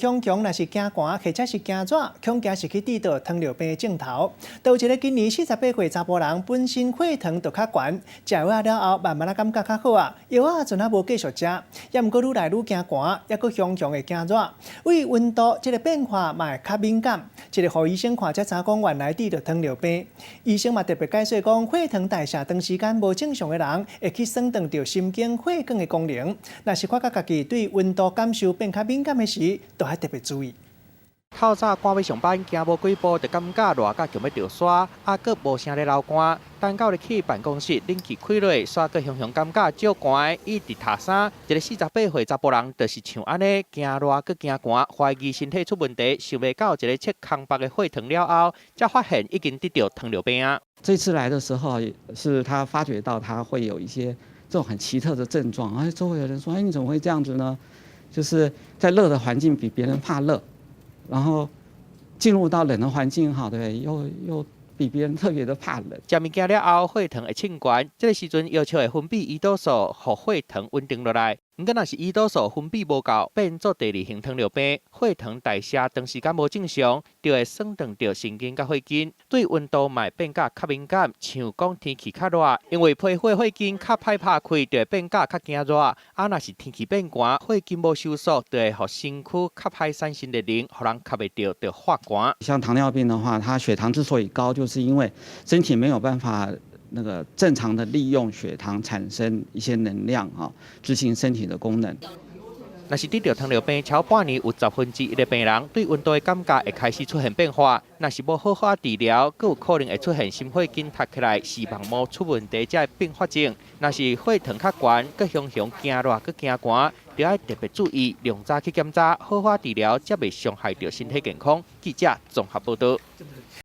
恐强若是惊寒，或者是惊热，恐惊是去遇到糖尿病的症头。有一个今年48岁查甫人，本身血糖就较悬，食药了后慢慢感觉较好啊，药啊阵啊无继续食，也毋过愈来愈惊寒，也佫恐强会惊热。为温度这个变化嘛会较敏感，一个互医生看才知讲原来得着糖尿病。医生嘛特别解说讲，血糖代谢长时间无正常的人，会去损伤着心经、血管的功能。若是发觉家己对温度感受变较敏感的时，都要特别注意。透早赶要上班，行无几步就感觉热甲强要着刷，佫无声咧流汗。等到入去办公室，冷气开落，煞佫雄感觉照寒，一直塌衫。一个48岁查甫人，就是像安尼，惊热佫惊寒，怀疑身体出问题，想袂到一个测空白的血糖了后，才发现已经得着糖尿病啊。这次来的时候，是他发觉到他会有一些这种很奇特的症状，而且周围有人说：“哎，你怎么会这样子呢？”就是在热的环境比别人怕热，然后进入到冷的环境，哈，对，又比别人特别的怕冷。食物件了后，血糖会升悬，这个时阵要求会分泌胰岛素，让血糖稳定落来。毋过，若是胰岛素分泌无够，变做第二型糖尿病，血糖代谢长时间无正常，就会损伤着神经甲血筋，对温度嘛会变甲较敏感，像讲天气较热，因为皮肤血筋较歹拍开，就会变甲较惊热。若是天气变寒，血筋无收缩，就会互身躯较歹产生热能，互人较袂着发寒。像糖尿病的话，它血糖之所以高，就是因为身体没有办法正常的利用血糖产生一些能量啊，执行身体的功能。若是得着糖尿病超半年，有1/10的病人对温度的感觉会开始出现变化。若是无好好治疗，佫有可能会出现心血筋塌起来、视网膜出问题这并发症。若是血糖较悬，佫常常惊热佫惊寒，就要特别注意，量早去检查，好好治疗，才袂伤害到身体健康。记者综合报道。